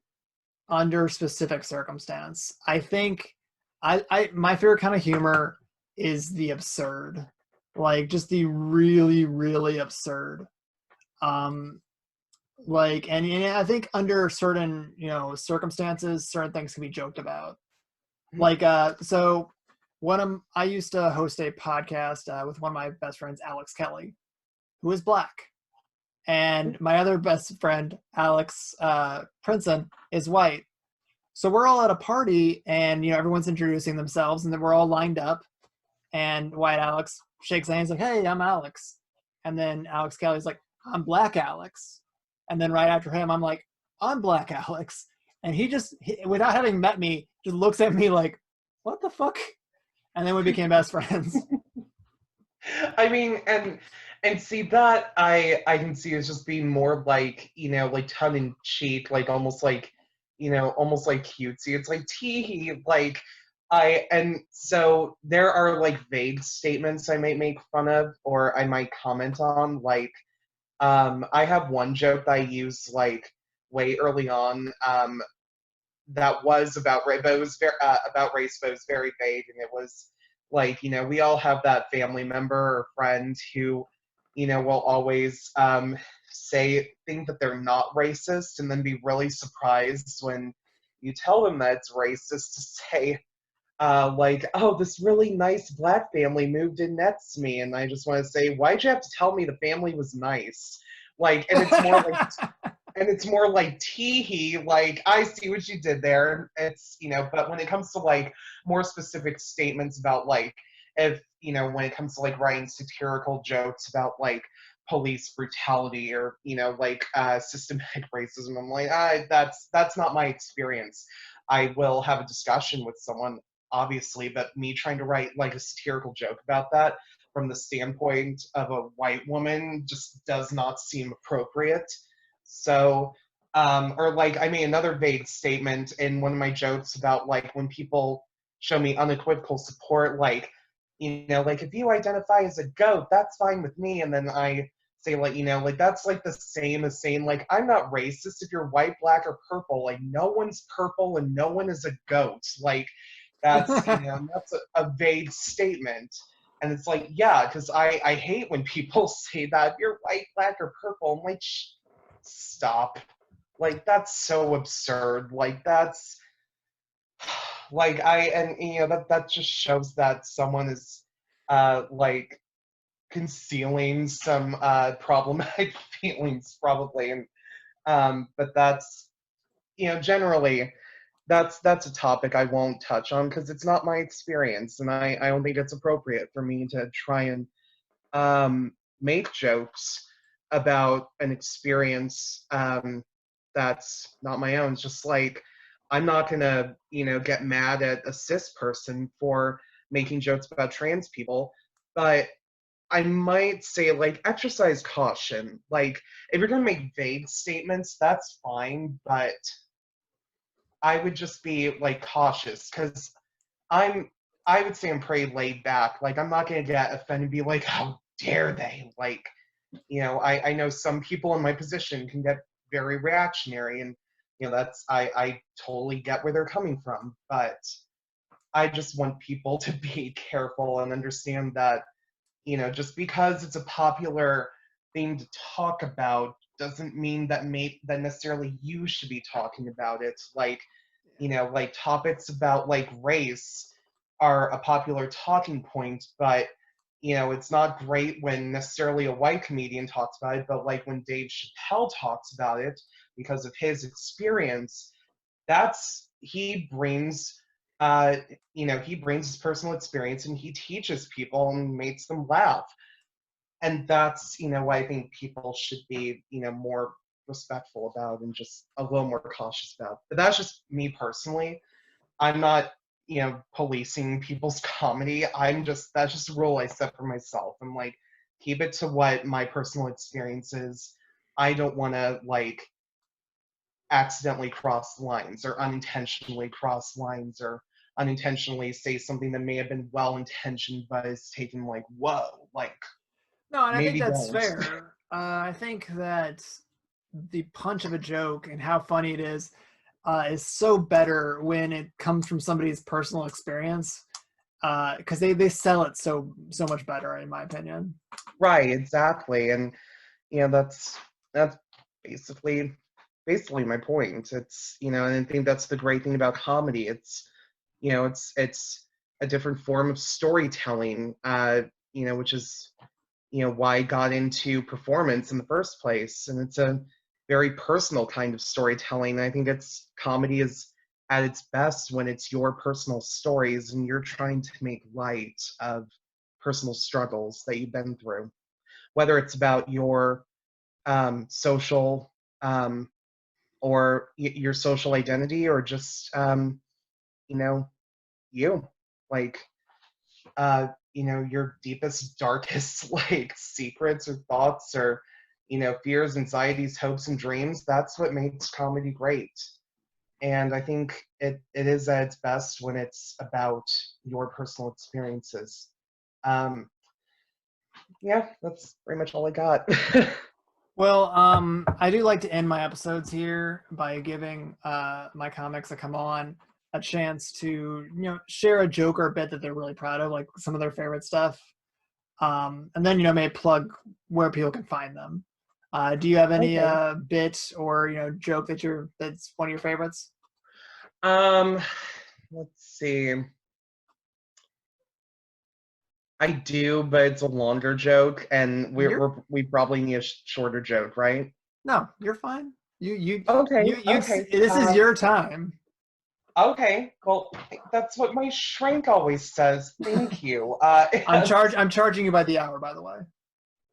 under specific circumstance. I think I my favorite kind of humor is the absurd, like just the really really absurd. Um, and I think under certain circumstances, certain things can be joked about. Like so, I used to host a podcast with one of my best friends, Alex Kelly, who is black, and my other best friend, Alex Princeton, is white. So we're all at a party, and everyone's introducing themselves, and then we're all lined up. And white Alex shakes hands like, "Hey, I'm Alex," and then Alex Kelly's like, "I'm Black Alex," and then right after him, I'm like, "I'm Black Alex," and without having met me, just looks at me like, "What the fuck?" And then we became best friends. I mean, and see that I can see as just being more like like tongue in cheek, like almost like cutesy. It's like tee like and so there are like vague statements I might make fun of or I might comment on. Like I have one joke that I use like way early on. That was about race, but it was about race, but it was very vague, and it was like we all have that family member or friend who will always think that they're not racist, and then be really surprised when you tell them that it's racist to say like, oh, this really nice black family moved in next to me, and I just want to say, why'd you have to tell me the family was nice? Like, and it's more like tee like I see what you did there. It's but when it comes to like more specific statements about like if when it comes to like writing satirical jokes about like police brutality or like systematic racism, I'm like that's not my experience. I will have a discussion with someone obviously, but me trying to write like a satirical joke about that from the standpoint of a white woman just does not seem appropriate. So, or like, I made another vague statement in one of my jokes about like when people show me unequivocal support, like, like if you identify as a goat, that's fine with me. And then I say like, like that's like the same as saying like, I'm not racist if you're white, black, or purple. Like no one's purple and no one is a goat. Like that's, that's a vague statement. And it's like, yeah, because I hate when people say that you're white, black, or purple. I'm like, stop. Like that's so absurd. Like that's like that just shows that someone is like concealing some problematic feelings probably. And but that's generally that's a topic I won't touch on because it's not my experience, and I don't think it's appropriate for me to try and make jokes about an experience that's not my own. It's just like I'm not gonna, get mad at a cis person for making jokes about trans people, but I might say like exercise caution. Like if you're gonna make vague statements, that's fine, but I would just be like cautious because I would say I'm pretty laid back. Like I'm not gonna get offended and be like, how dare they? Like, I know some people in my position can get very reactionary, and that's I totally get where they're coming from, but I just want people to be careful and understand that, just because it's a popular thing to talk about doesn't mean that that necessarily you should be talking about it. Like, like topics about like race are a popular talking point, but it's not great when necessarily a white comedian talks about it, but like when Dave Chappelle talks about it because of his experience, he brings he brings his personal experience and he teaches people and makes them laugh. And that's, what I think people should be, more respectful about and just a little more cautious about. But that's just me personally. I'm not, policing people's comedy. That's just a rule I set for myself. I'm like, keep it to what my personal experience is. I don't want to like accidentally cross lines or unintentionally cross lines or unintentionally say something that may have been well intentioned but is taken like, whoa, like No, and I think maybe that's don't. fair. I think that the punch of a joke and how funny it is so better when it comes from somebody's personal experience, because they sell it so much better, in my opinion. Right, exactly. And that's basically my point. It's and I think that's the great thing about comedy. It's it's a different form of storytelling, which is why I got into performance in the first place. And it's a very personal kind of storytelling. I think comedy is at its best when it's your personal stories and you're trying to make light of personal struggles that you've been through, whether it's about your social or your social identity or just you, like your deepest darkest like secrets or thoughts or fears, anxieties, hopes, and dreams. That's what makes comedy great. And I think it is at its best when it's about your personal experiences. Yeah, that's pretty much all I got. Well, I do like to end my episodes here by giving my comics that come on a chance to share a joke or a bit that they're really proud of, like some of their favorite stuff, and then maybe plug where people can find them. Do you have any Okay. bit or joke that's one of your favorites? Let's see. I do, but it's a longer joke, and we probably need a shorter joke, right? No, you're fine. Okay, okay. This is your time. Okay, well, that's what my shrink always says. Thank you. I'm charging you by the hour, by the way.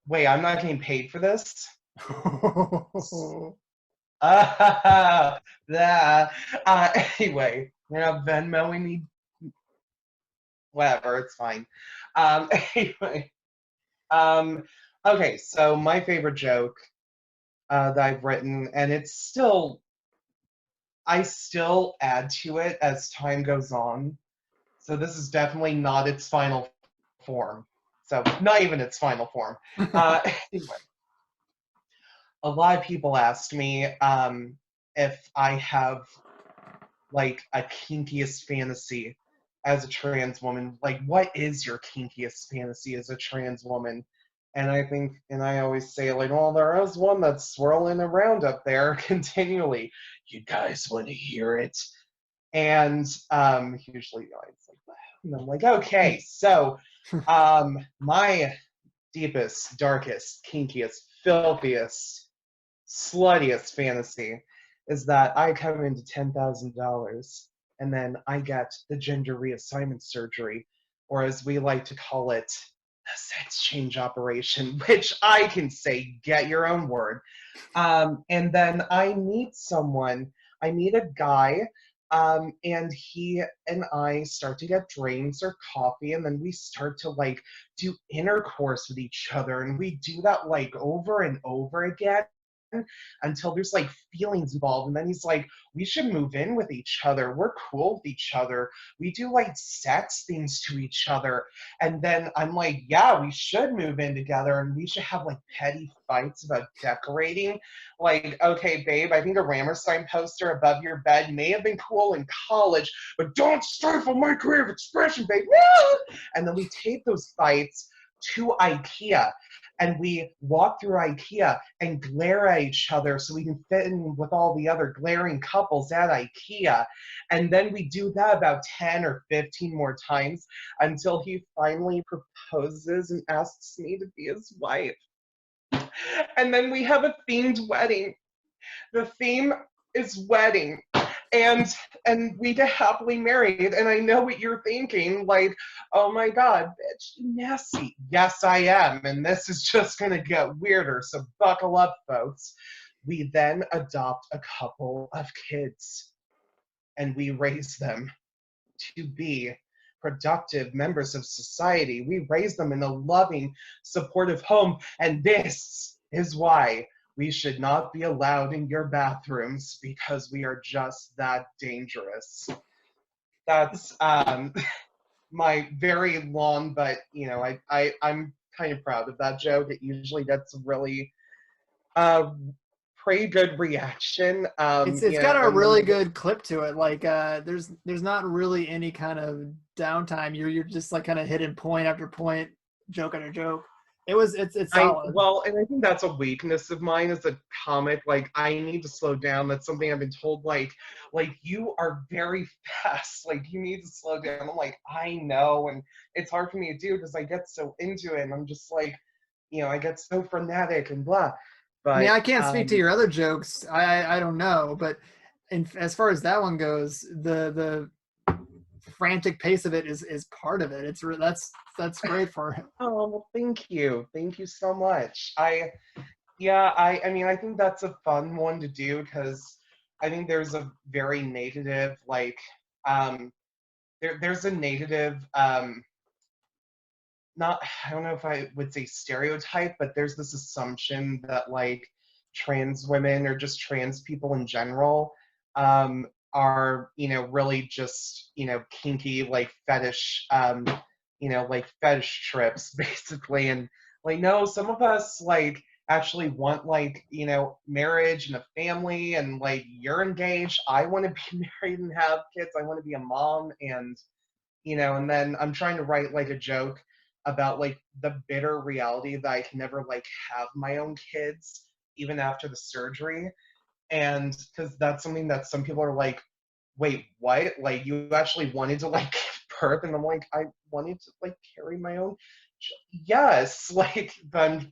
Wait, I'm not getting paid for this? Yeah. Anyway, Venmoing me. Whatever, it's fine. Anyway, okay, so my favorite joke that I've written, and I still add to it as time goes on. So this is definitely not its final form. So not even its final form. Anyway, a lot of people ask me if I have like a kinkiest fantasy as a trans woman. Like, what is your kinkiest fantasy as a trans woman? And I always say, like, well, there is one that's swirling around up there continually. You guys want to hear it? And usually, it's like, and I'm like, okay, so my deepest, darkest, kinkiest, filthiest, sluttiest fantasy is that I come into $10,000 and then I get the gender reassignment surgery, or as we like to call it, the sex change operation, which I can say, get your own word. And then I meet someone, I meet a guy, and he and I start to get drinks or coffee, and then we start to like do intercourse with each other, and we do that like over and over again until there's like feelings involved. And then he's like, we should move in with each other. We're cool with each other. We do like sex things to each other. And then I'm like, yeah, we should move in together and we should have like petty fights about decorating. Like, okay, babe, I think a Rammerstein poster above your bed may have been cool in college, but don't stifle my creative expression, babe. And then we take those fights to IKEA. And we walk through IKEA and glare at each other so we can fit in with all the other glaring couples at IKEA. And then we do that about 10 or 15 more times until he finally proposes and asks me to be his wife. And then we have a themed wedding. The theme is wedding. And we get happily married, and I know what you're thinking, like, oh my god, bitch, you nasty. Yes, I am, and this is just gonna get weirder, so buckle up, folks. We then adopt a couple of kids, and we raise them to be productive members of society. We raise them in a loving, supportive home, and this is why we should not be allowed in your bathrooms because we are just that dangerous. That's my very long, but I'm kind of proud of that joke. It usually gets really pretty good reaction. It's got a really good clip to it. Like there's not really any kind of downtime. You're just like kind of hitting point after point, joke after joke. It's solid. And I think that's a weakness of mine as a comic. Like, I need to slow down. That's something I've been told. Like you are very fast. Like, you need to slow down. I'm like, I know, and it's hard for me to do because I get so into it. And I'm just like, I get so frenetic and blah. But I mean, I can't speak to your other jokes. I don't know, but as far as that one goes, the frantic pace of it is part of it. That's great for it. Oh, well, thank you so much. I mean, I think that's a fun one to do because I think there's a very negative, like, there's a negative, not, I don't know if I would say stereotype, but there's this assumption that like trans women or just trans people in general are, really just, kinky, like fetish, like fetish trips basically. And like, no, some of us like actually want like, marriage and a family, and like, you're engaged. I want to be married and have kids. I want to be a mom. And, and then I'm trying to write like a joke about like the bitter reality that I can never like have my own kids even after the surgery. And because that's something that some people are like, wait, what? Like, you actually wanted to like give birth? And I'm like, I wanted to like carry my own. Yes, like, then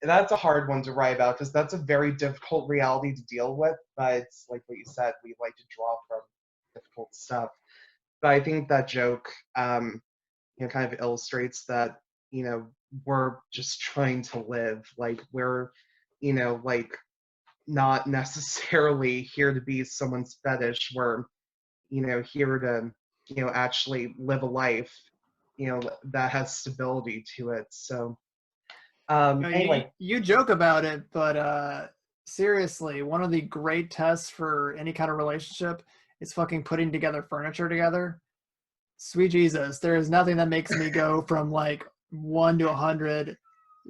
that's a hard one to write about because that's a very difficult reality to deal with. But like what you said, we like to draw from difficult stuff. But I think that joke, kind of illustrates that, we're just trying to live. Like, we're, like, not necessarily here to be someone's fetish. We're, here to, actually live a life, that has stability to it. So, anyway. You joke about it, but seriously, one of the great tests for any kind of relationship is fucking putting together furniture together. Sweet Jesus, there is nothing that makes me go from like 1 to 100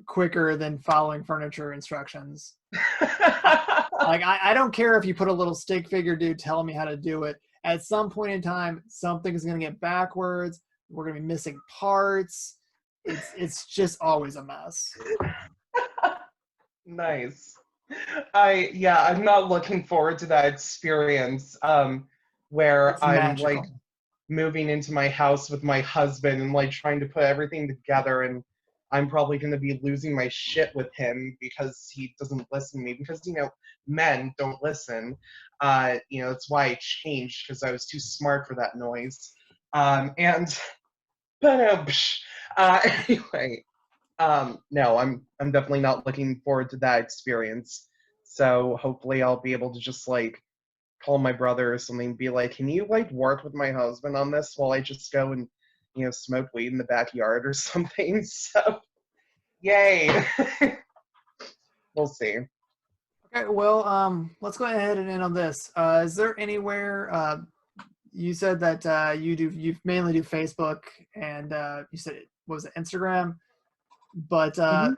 quicker than following furniture instructions. Like, I don't care if you put a little stick figure dude telling me how to do it. At some point in time, something's going to get backwards. We're going to be missing parts. It's just always a mess. Nice. I'm not looking forward to that experience where It's I'm like magical. moving into my house with my husband and like trying to put everything together, and I'm probably going to be losing my shit with him because he doesn't listen to me, because men don't listen. That's why I changed, because I was too smart for that noise. And anyway, no, I'm definitely not looking forward to that experience. So hopefully I'll be able to just like call my brother or something and be like, can you like work with my husband on this while I just go and smoke weed in the backyard or something. So yay. We'll see. Okay, well, let's go ahead and end on this. Is there anywhere you said that you mainly do Facebook, and you said what was it, Instagram? But Mhm.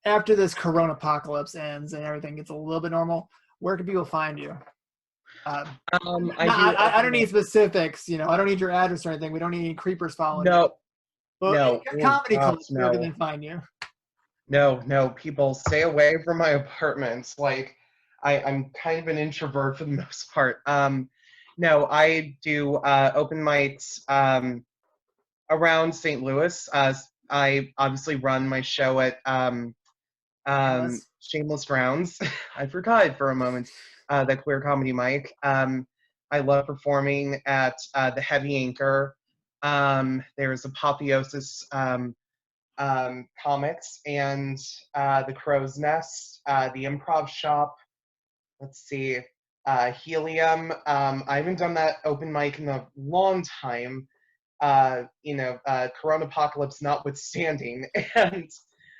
after this Corona apocalypse ends and everything gets a little bit normal, where can people find you? I do I open don't need specifics. I don't need your address or anything. We don't need any creepers following you. no, But no, oh comedy gosh, club, where can no. they find you? No, people stay away from my apartment. Like, I'm kind of an introvert for the most part. No, I do open mics around St. Louis. I obviously run my show at Shameless. Shameless Grounds. I forgot for a moment that queer comedy mic. I love performing at the Heavy Anchor. There's Apotheosis Comics and the Crow's Nest, the Improv Shop. Let's see, Helium. I haven't done that open mic in a long time. Corona apocalypse notwithstanding, and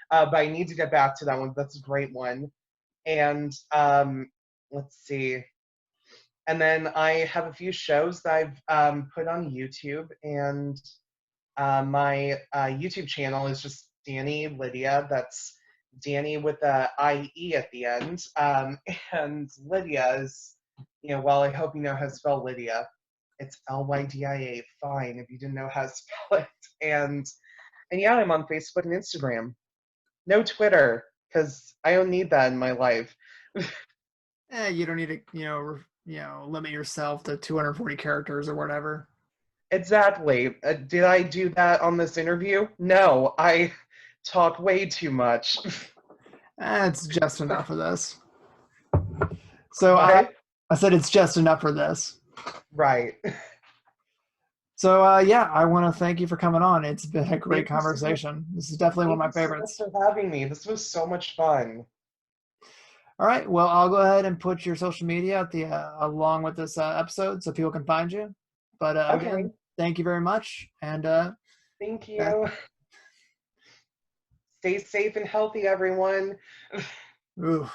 but I need to get back to that one. That's a great one. And let's see. And then I have a few shows that I've put on YouTube, and my YouTube channel is just Danie Lydia. That's Danie with a IE at the end. And Lydia is, well, I hope you know how to spell Lydia. It's Lydia. Fine, if you didn't know how to spell it. And yeah, I'm on Facebook and Instagram. No Twitter, because I don't need that in my life. You don't need to, limit yourself to 240 characters or whatever. Exactly. Did I do that on this interview? No, I talk way too much. It's just enough for this. So What? I said it's just enough for this. Right. So yeah, I want to thank you for coming on. It's been a great Thank you so much. conversation. This is definitely one Thank of you my so much favorites. for having me. This was so much fun. All right, well, I'll go ahead and put your social media at the along with this episode so people can find you. But Okay. again, thank you very much, and Thank you. Stay safe and healthy, everyone. ooh.